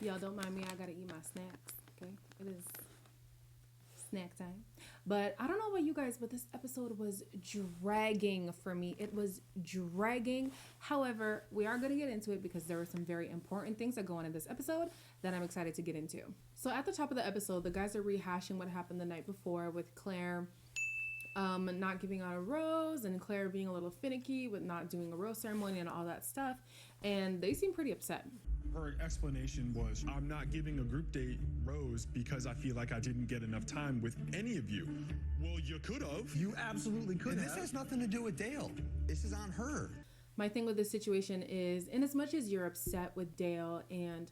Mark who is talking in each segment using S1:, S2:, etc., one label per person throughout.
S1: Y'all don't mind me. I gotta eat my snacks. Okay, it is snack time. But I don't know about you guys, but this episode was dragging for me. It was dragging. However, we are gonna get into it because there are some very important things that go on in this episode that I'm excited to get into. So at the top of the episode, the guys are rehashing what happened the night before with Claire not giving out a rose and Claire being a little finicky with not doing a rose ceremony and all that stuff. And they seem pretty upset.
S2: Her explanation was, I'm not giving a group date rose because I feel like I didn't get enough time with any of you. Well, you could have.
S3: You absolutely could
S4: And
S3: have.
S4: this has nothing to do with Dale. This is on her.
S1: My thing with this situation is, in as much as you're upset with Dale and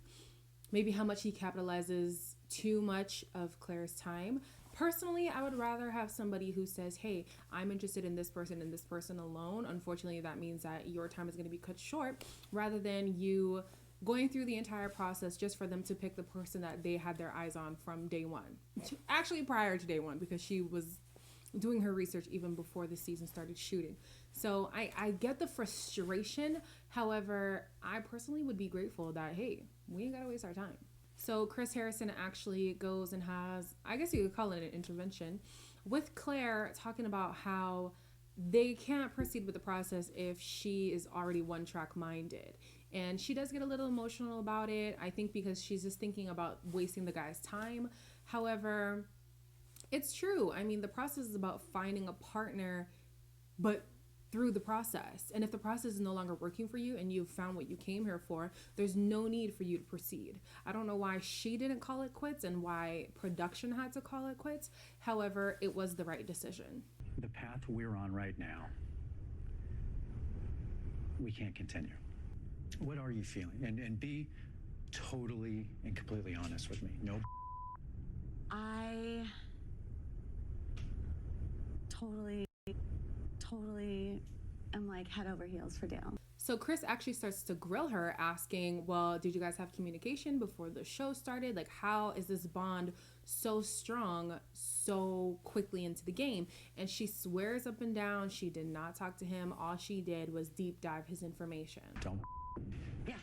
S1: maybe how much he capitalizes too much of Claire's time, personally, I would rather have somebody who says, hey, I'm interested in this person and this person alone. Unfortunately, that means that your time is going to be cut short, rather than you going through the entire process just for them to pick the person that they had their eyes on from day one. Actually, prior to day one, because she was doing her research even before the season started shooting. So I get the frustration. However, I personally would be grateful that, hey, we ain't got to waste our time. So Chris Harrison actually goes and has, I guess you could call it an intervention, with Claire, talking about how they can't proceed with the process if she is already one-track minded. And she does get a little emotional about it, I think because she's just thinking about wasting the guy's time. However, it's true. I mean, the process is about finding a partner, but through the process. And if the process is no longer working for you and you've found what you came here for, there's no need for you to proceed. I don't know why she didn't call it quits and why production had to call it quits. However, it was the right decision.
S3: The path we're on right now, we can't continue. What are you feeling? And be totally and completely honest with me. No.
S5: I totally am like head over heels for Dale.
S1: So Chris actually starts to grill her, asking, well, did you guys have communication before the show started? Like, how is this bond so strong so quickly into the game? And she swears up and down she did not talk to him. All she did was deep dive his information.
S3: Don't.
S5: Yeah.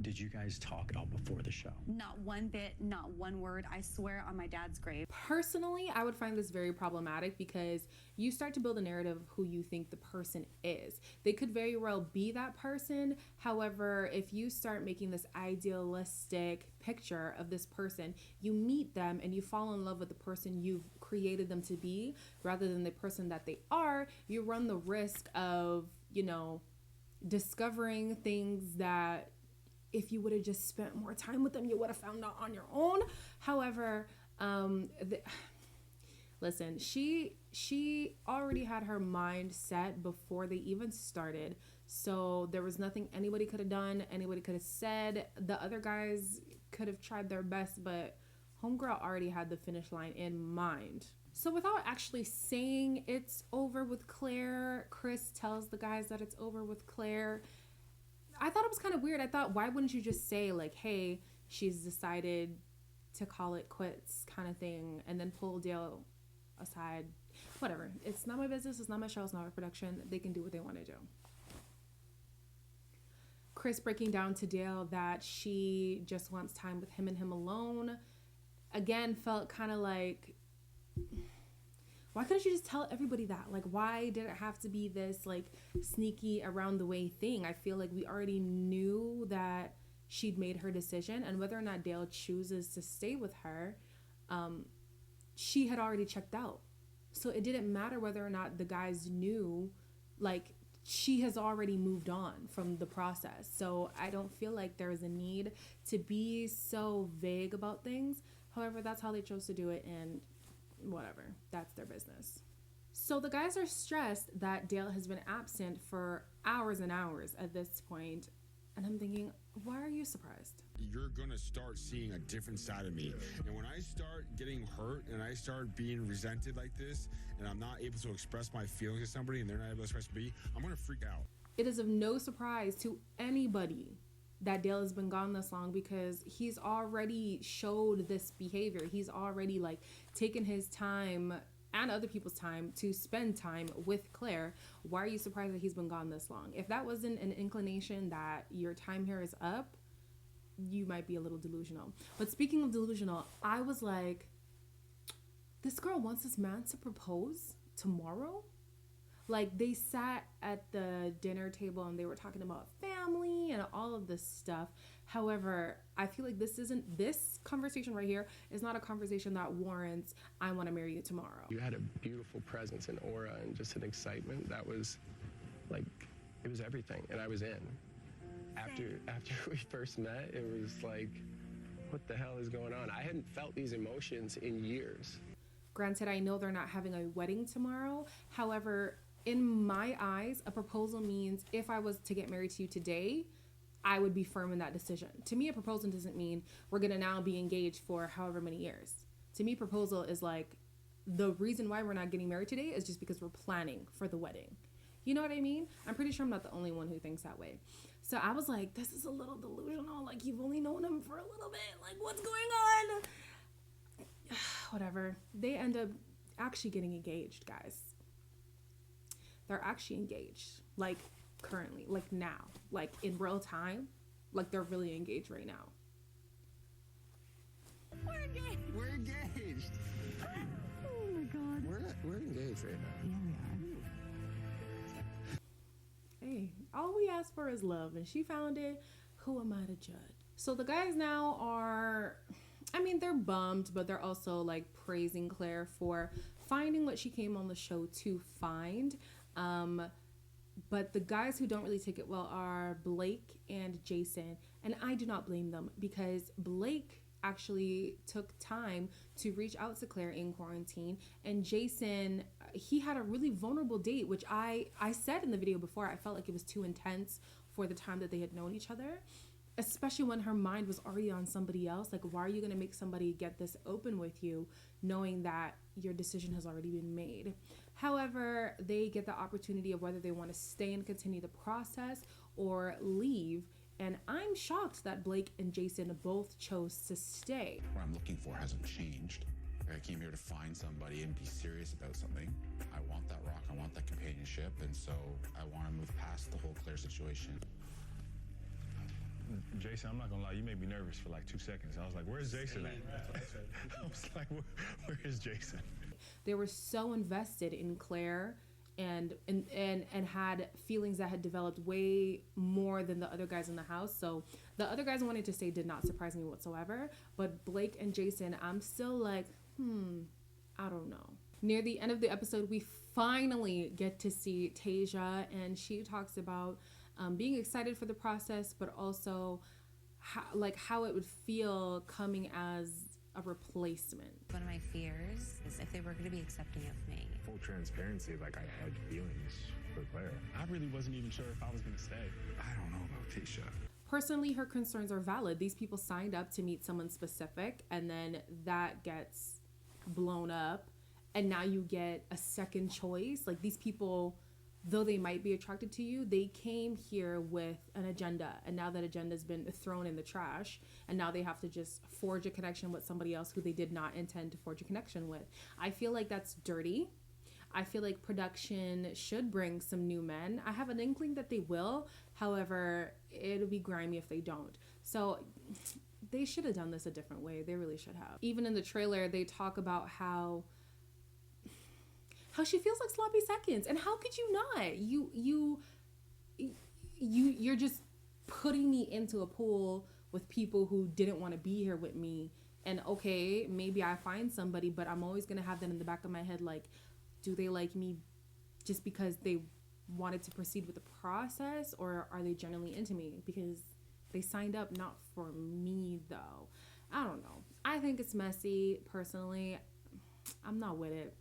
S3: Did you guys talk about before the show?
S5: Not one bit, not one word. I swear on my dad's grave.
S1: Personally, I would find this very problematic because you start to build a narrative of who you think the person is. They could very well be that person. However, if you start making this idealistic picture of this person, you meet them and you fall in love with the person you've created them to be rather than the person that they are, you run the risk of, discovering things that if you would have just spent more time with them, you would have found out on your own. However, listen, she already had her mind set before they even started. So there was nothing anybody could have done, anybody could have said. The other guys could have tried their best, but homegirl already had the finish line in mind. So without actually saying it's over with Claire, Chris tells the guys that it's over with Claire. I thought it was kind of weird. I thought, why wouldn't you just say, like, hey, she's decided to call it quits kind of thing, and then pull Dale aside? Whatever. It's not my business. It's not my show. It's not my production. They can do what they want to do. Chris breaking down to Dale that she just wants time with him and him alone. Again, felt kind of like, why couldn't you just tell everybody that? Like, why did it have to be this, like, sneaky around the way thing? I feel like we already knew that she'd made her decision, and whether or not Dale chooses to stay with her, she had already checked out. So it didn't matter whether or not the guys knew, like, she has already moved on from the process. So I don't feel like there is a need to be so vague about things. However, that's how they chose to do it, and whatever, that's their business. So the guys are stressed that Dale has been absent for hours and hours at this point, and I'm thinking, why are you surprised?
S6: You're gonna start seeing a different side of me, and when I start getting hurt and I start being resented like this, and I'm not able to express my feelings to somebody and they're not able to express me, I'm gonna freak out.
S1: It is of no surprise to anybody that Dale has been gone this long, because he's already showed this behavior. He's already, like, taken his time and other people's time to spend time with Claire. Why are you surprised that he's been gone this long? If that wasn't an inclination that your time here is up, you might be a little delusional. But speaking of delusional, I was like, this girl wants this man to propose tomorrow? Like, they sat at the dinner table and they were talking about family and all of this stuff. However, I feel like this conversation right here is not a conversation that warrants, I want to marry you tomorrow.
S7: You had a beautiful presence and aura and just an excitement that was like, it was everything. And I was in. After we first met, it was like, what the hell is going on? I hadn't felt these emotions in years.
S1: Granted, I know they're not having a wedding tomorrow. However, in my eyes, a proposal means if I was to get married to you today, I would be firm in that decision. To me, a proposal doesn't mean we're going to now be engaged for however many years. To me, proposal is like, the reason why we're not getting married today is just because we're planning for the wedding. You know what I mean? I'm pretty sure I'm not the only one who thinks that way. So I was like, this is a little delusional. Like, you've only known him for a little bit. Like, what's going on? Whatever. They end up actually getting engaged, guys. They're actually engaged. Like, currently. Like, now. Like, in real time. Like, they're really engaged right now.
S4: We're engaged.
S5: Oh my God.
S4: We're engaged right now.
S5: Yeah, we are.
S1: Hey, all we asked for is love, and she found it. Who am I to judge? So the guys now are, I mean, they're bummed, but they're also like praising Clare for finding what she came on the show to find. But the guys who don't really take it well are Blake and Jason, and I do not blame them, because Blake actually took time to reach out to Clare in quarantine, and Jason, he had a really vulnerable date, which I said in the video before, I felt like it was too intense for the time that they had known each other, especially when her mind was already on somebody else. Like, why are you going to make somebody get this open with you knowing that your decision has already been made? However, they get the opportunity of whether they want to stay and continue the process or leave. And I'm shocked that Blake and Jason both chose to stay.
S8: What I'm looking for hasn't changed. I came here to find somebody and be serious about something. I want that rock, I want that companionship, and so I want to move past the whole Claire situation.
S2: Jason, I'm not gonna lie, you made me nervous for like 2 seconds. I was like, where's Jason at? I was like, where is Jason?
S1: They were so invested in Claire and had feelings that had developed way more than the other guys in the house. So the other guys wanted to stay did not surprise me whatsoever. But Blake and Jason, I'm still like, I don't know. Near the end of the episode, we finally get to see Tasia, and she talks about being excited for the process, but also how it would feel coming as a replacement.
S9: One of my fears is if they were going to be accepting of me.
S10: Full transparency, like I had feelings for Claire.
S2: I really wasn't even sure if I was gonna stay.
S8: I don't know about Tisha.
S1: Personally, her concerns are valid. These people signed up to meet someone specific, and then that gets blown up, and now you get a second choice. Like, these people, though they might be attracted to you, they came here with an agenda, and now that agenda's been thrown in the trash, and now they have to just forge a connection with somebody else who they did not intend to forge a connection with. I feel like that's dirty. I feel like production should bring some new men. I have an inkling that they will. However, it'll be grimy if they don't. So they should have done this a different way. They really should have. Even in the trailer, they talk about how she feels like sloppy seconds, and how could you not? You're just putting me into a pool with people who didn't want to be here with me. And okay, maybe I find somebody, but I'm always gonna have that in the back of my head, like, do they like me just because they wanted to proceed with the process, or are they genuinely into me because they signed up not for me though? I don't know. I think it's messy. Personally, I'm not with it.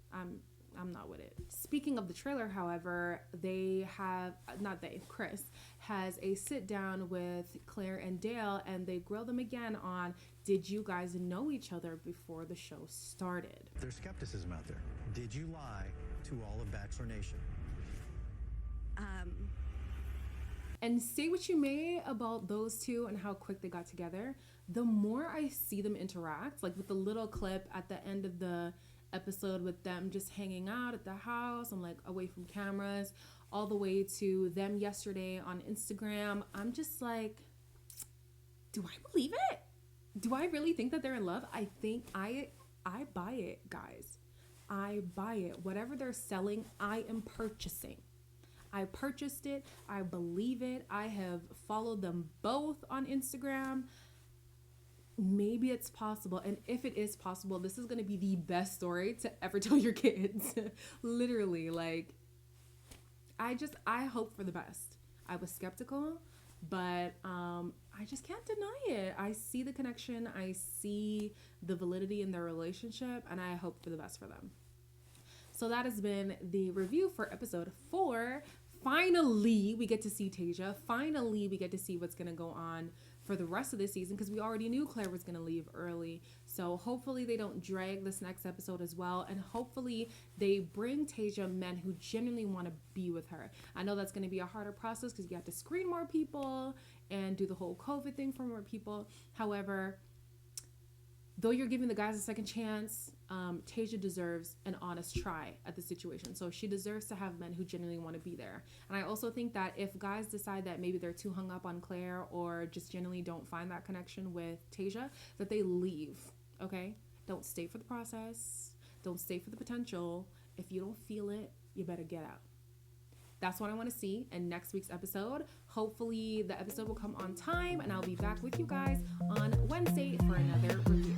S1: I'm not with it. Speaking of the trailer, however, Chris has a sit down with Claire and Dale, and they grill them again on, did you guys know each other before the show started?
S4: There's skepticism out there. Did you lie to all of Bachelor Nation?
S1: And say what you may about those two and how quick they got together, the more I see them interact, like with the little clip at the end of the episode with them just hanging out at the house and like away from cameras, all the way to them yesterday on Instagram, I'm just like, do I believe it? Do I really think that they're in love? I think I buy it, guys. I buy it. Whatever they're selling, I am purchasing. I purchased it. I believe it. I have followed them both on Instagram. Maybe it's possible. And if it is possible, this is going to be the best story to ever tell your kids. Literally, like, I hope for the best. I was skeptical, but I just can't deny it. I see the connection. I see the validity in their relationship, and I hope for the best for them. So that has been the review for episode 4. Finally, we get to see Tasia. Finally, we get to see what's going to go on for the rest of the season, because we already knew Clare was going to leave early. So hopefully they don't drag this next episode as well. And hopefully they bring Tasia men who genuinely want to be with her. I know that's going to be a harder process because you have to screen more people and do the whole COVID thing for more people. However, though you're giving the guys a second chance, Tasia deserves an honest try at the situation. So she deserves to have men who genuinely want to be there. And I also think that if guys decide that maybe they're too hung up on Clare or just genuinely don't find that connection with Tasia, that they leave, okay? Don't stay for the process. Don't stay for the potential. If you don't feel it, you better get out. That's what I want to see in next week's episode. Hopefully the episode will come on time, and I'll be back with you guys on Wednesday for another review.